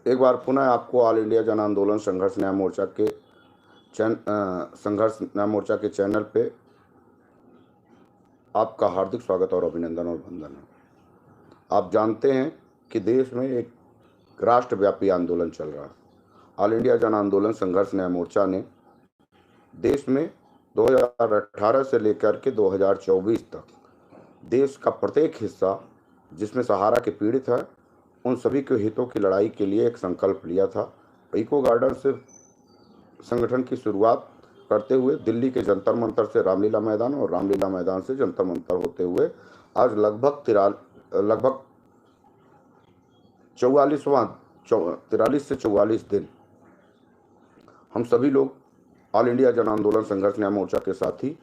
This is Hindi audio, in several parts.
एक बार पुनः आपको ऑल इंडिया जन आंदोलन संघर्ष न्याय मोर्चा के संघर्ष न्याय मोर्चा के चैनल पे आपका हार्दिक स्वागत और अभिनंदन और वंदन है। आप जानते हैं कि देश में एक राष्ट्रव्यापी आंदोलन चल रहा है। ऑल इंडिया जन आंदोलन संघर्ष न्याय मोर्चा ने देश में 2018 से लेकर के 2024 तक देश का प्रत्येक हिस्सा जिसमें सहारा के पीड़ित है, उन सभी के हितों की लड़ाई के लिए एक संकल्प लिया था। इको गार्डन से संगठन की शुरुआत करते हुए दिल्ली के जंतर मंतर से रामलीला मैदान और रामलीला मैदान से जंतर मंतर होते हुए आज लगभग 43 से 44 दिन हम सभी लोग ऑल इंडिया जन आंदोलन संघर्ष न्याय मोर्चा के साथी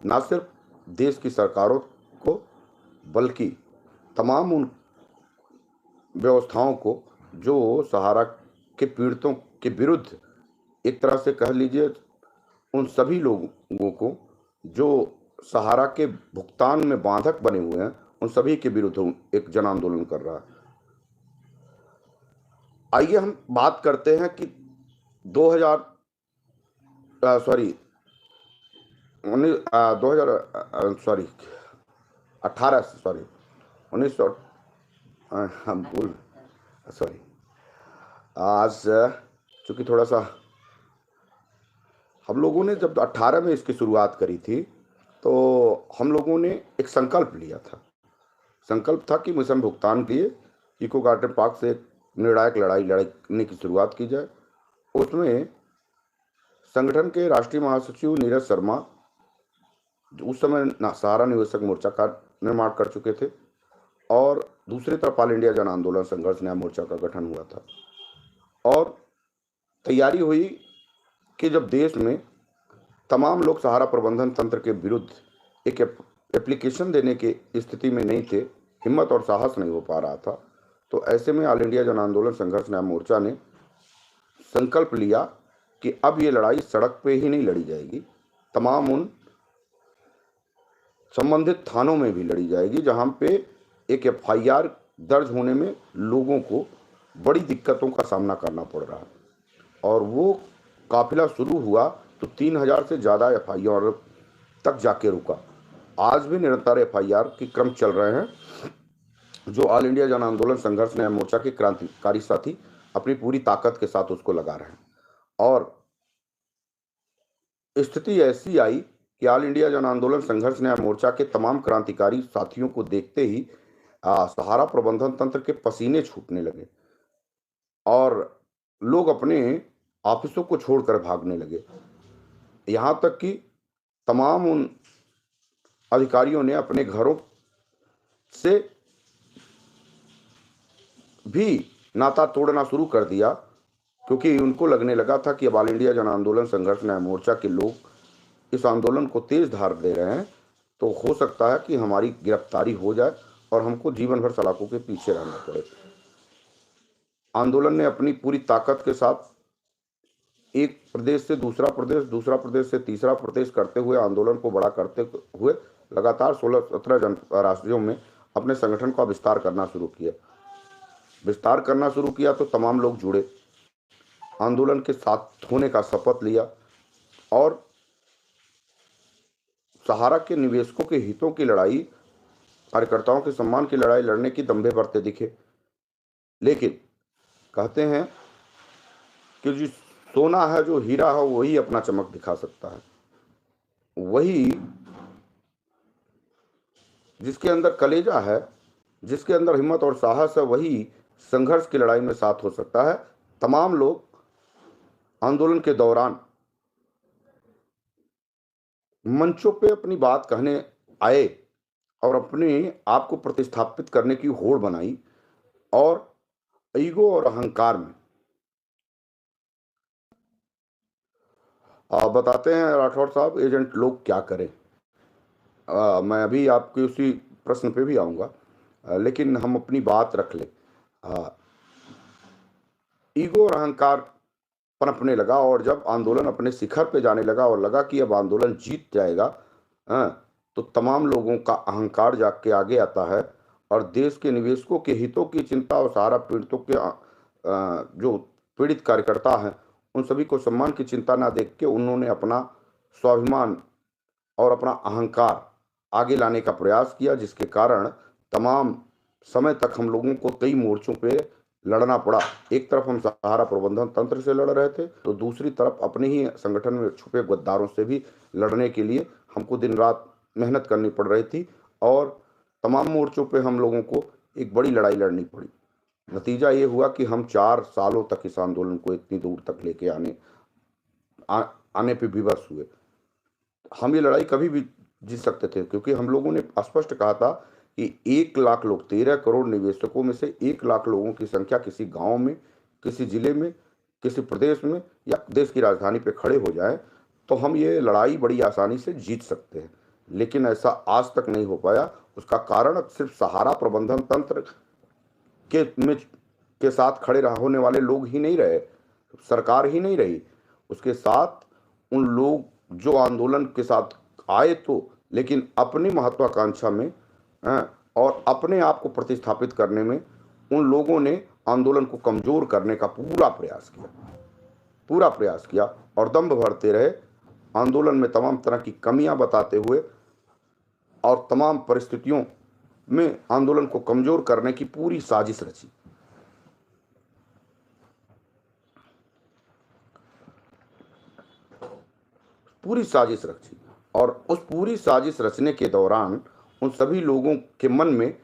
न सिर्फ देश की सरकारों को बल्कि तमाम उन व्यवस्थाओं को जो सहारा के पीड़ितों के विरुद्ध, एक तरह से कह लीजिए उन सभी लोगों को जो सहारा के भुगतान में बाधक बने हुए हैं, उन सभी के विरुद्ध एक जन आंदोलन कर रहा है। आइए हम बात करते हैं कि आज चूंकि थोड़ा सा हम लोगों ने जब 18 में इसकी शुरुआत करी थी तो हम लोगों ने एक संकल्प लिया था। संकल्प था कि मिशन भुगतान के लिए इको गार्डन पार्क से एक निर्णायक लड़ाई लड़ने की शुरुआत की जाए। उसमें संगठन के राष्ट्रीय महासचिव नीरज शर्मा उस समय सहारा निवेशक मोर्चा का निर्माण कर चुके थे और दूसरी तरफ ऑल इंडिया जन आंदोलन संघर्ष न्याय मोर्चा का गठन हुआ था और तैयारी हुई कि जब देश में तमाम लोग सहारा प्रबंधन तंत्र के विरुद्ध एक एप्लीकेशन देने की स्थिति में नहीं थे, हिम्मत और साहस नहीं हो पा रहा था, तो ऐसे में ऑल इंडिया जन आंदोलन संघर्ष न्याय मोर्चा ने संकल्प लिया कि अब ये लड़ाई सड़क पे ही नहीं लड़ी जाएगी, तमाम उन संबंधित थानों में भी लड़ी जाएगी जहां पे एक FIR दर्ज होने में लोगों को बड़ी दिक्कतों का सामना करना पड़ रहा है। और वो काफिला शुरू हुआ तो 3000 से ज़्यादा FIR तक जाके रुका। आज भी निरंतर FIR के क्रम चल रहे हैं जो ऑल इंडिया जन आंदोलन संघर्ष न्याय मोर्चा के क्रांतिकारी साथी अपनी पूरी ताकत के साथ उसको लगा रहे हैं। और स्थिति ऐसी आई कि ऑल इंडिया जन आंदोलन संघर्ष न्याय मोर्चा के तमाम क्रांतिकारी साथियों को देखते ही सहारा प्रबंधन तंत्र के पसीने छूटने लगे और लोग अपने ऑफिसों को छोड़कर भागने लगे। यहाँ तक कि तमाम उन अधिकारियों ने अपने घरों से भी नाता तोड़ना शुरू कर दिया क्योंकि उनको लगने लगा था कि अब ऑल इंडिया जन आंदोलन संघर्ष न्याय मोर्चा के लोग इस आंदोलन को तेज धार दे रहे हैं, तो हो सकता है कि हमारी गिरफ्तारी हो जाए और हमको जीवन भर सलाखों के पीछे रहना पड़े। आंदोलन ने अपनी पूरी ताकत के साथ एक प्रदेश से दूसरा प्रदेश से तीसरा प्रदेश करते हुए आंदोलन को बड़ा करते हुए लगातार 16-17 राज्यों में अपने संगठन का विस्तार करना शुरू किया तो तमाम लोग जुड़े, आंदोलन के साथ होने का शपथ लिया और सहारा के निवेशकों के हितों की लड़ाई, कार्यकर्ताओं के सम्मान की लड़ाई लड़ने की दंभे भरते दिखे। लेकिन कहते हैं कि जो सोना है, जो हीरा है, वही अपना चमक दिखा सकता है। वही जिसके अंदर कलेजा है, जिसके अंदर हिम्मत और साहस है, वही संघर्ष की लड़ाई में साथ हो सकता है। तमाम लोग आंदोलन के दौरान मंचों पे अपनी बात कहने आए और अपने आप को प्रतिस्थापित करने की होड़ बनाई और ईगो और अहंकार में बताते हैं राठौर साहब एजेंट लोग क्या करें। मैं अभी आपके उसी प्रश्न पे भी आऊँगा, लेकिन हम अपनी बात रख लें। ईगो और अहंकार पनपने लगा और जब आंदोलन अपने शिखर पे जाने लगा और लगा कि अब आंदोलन जीत जाएगा, तो तमाम लोगों का अहंकार जाग के आगे आता है और देश के निवेशकों के हितों की चिंता और सहारा पीड़ितों के जो पीड़ित कार्यकर्ता हैं, उन सभी को सम्मान की चिंता ना देख के उन्होंने अपना स्वाभिमान और अपना अहंकार आगे लाने का प्रयास किया, जिसके कारण तमाम समय तक हम लोगों को कई मोर्चों पे लड़ना पड़ा। एक तरफ हम सहारा प्रबंधन तंत्र से लड़ रहे थे, तो दूसरी तरफ अपने ही संगठन में छुपे गद्दारों से भी लड़ने के लिए हमको दिन रात मेहनत करनी पड़ रही थी और तमाम मोर्चों पे हम लोगों को एक बड़ी लड़ाई लड़नी पड़ी। नतीजा ये हुआ कि हम 4 सालों तक इस आंदोलन को इतनी दूर तक लेके आने पे विवश हुए। हम ये लड़ाई कभी भी जीत सकते थे, क्योंकि हम लोगों ने स्पष्ट कहा था कि 1 लाख लोग, 13 करोड़ निवेशकों में से 1 लाख लोगों की संख्या किसी गांव में, किसी जिले में, किसी प्रदेश में या देश की राजधानी पे खड़े हो जाए तो हम ये लड़ाई बड़ी आसानी से जीत सकते हैं। लेकिन ऐसा आज तक नहीं हो पाया। उसका कारण सिर्फ सहारा प्रबंधन तंत्र के साथ खड़े होने वाले लोग ही नहीं रहे, सरकार ही नहीं रही, उसके साथ उन लोग जो आंदोलन के साथ आए तो, लेकिन अपनी महत्वाकांक्षा में और अपने आप को प्रतिस्थापित करने में उन लोगों ने आंदोलन को कमजोर करने का पूरा प्रयास किया और दंभ भरते रहे। आंदोलन में तमाम तरह की कमियां बताते हुए और तमाम परिस्थितियों में आंदोलन को कमजोर करने की पूरी साजिश रची। और उस पूरी साजिश रचने के दौरान उन सभी लोगों के मन में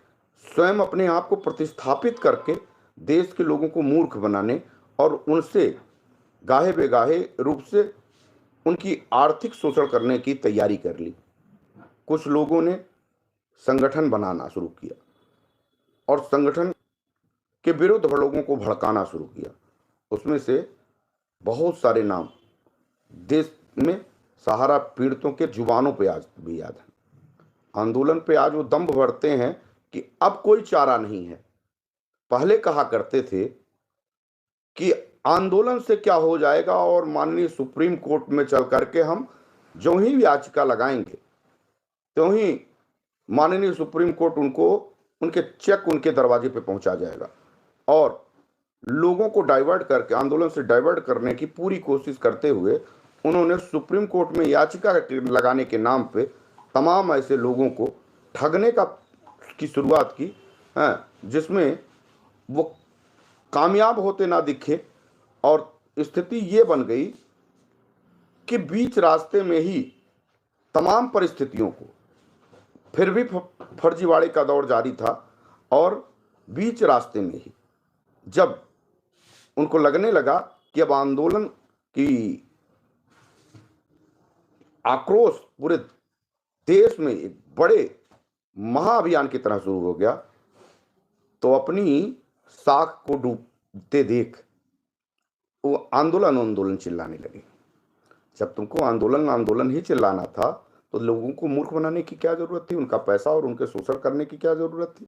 स्वयं अपने आप को प्रतिस्थापित करके देश के लोगों को मूर्ख बनाने और उनसे गाहे बेगाहे रूप से उनकी आर्थिक शोषण करने की तैयारी कर ली। कुछ लोगों ने संगठन बनाना शुरू किया और संगठन के विरुद्ध लोगों को भड़काना शुरू किया। उसमें से बहुत सारे नाम देश में सहारा पीड़ितों के जुबानों पे आज भी याद है। आंदोलन पे आज वो दंभ भरते हैं कि अब कोई चारा नहीं है। पहले कहा करते थे कि आंदोलन से क्या हो जाएगा और माननीय सुप्रीम कोर्ट में चल करके हम जो ही याचिका लगाएंगे तो ही माननीय सुप्रीम कोर्ट उनके चेक उनके दरवाजे पे पहुंचा जाएगा, और लोगों को डाइवर्ट करके, आंदोलन से डाइवर्ट करने की पूरी कोशिश करते हुए उन्होंने सुप्रीम कोर्ट में याचिका लगाने के नाम पे तमाम ऐसे लोगों को ठगने की शुरुआत की, जिसमें वो कामयाब होते ना दिखे। और स्थिति ये बन गई कि बीच रास्ते में ही तमाम परिस्थितियों को, फिर भी फर्जीवाड़े का दौर जारी था, और बीच रास्ते में ही जब उनको लगने लगा कि अब आंदोलन की आक्रोश पूरे देश में एक बड़े महाअभियान की तरह शुरू हो गया, तो अपनी साख को डूबते देख वो आंदोलन चिल्लाने लगे। जब तुमको आंदोलन ही चिल्लाना था तो लोगों को मूर्ख बनाने की क्या जरूरत थी? उनका पैसा और उनके शोषण करने की क्या जरूरत थी?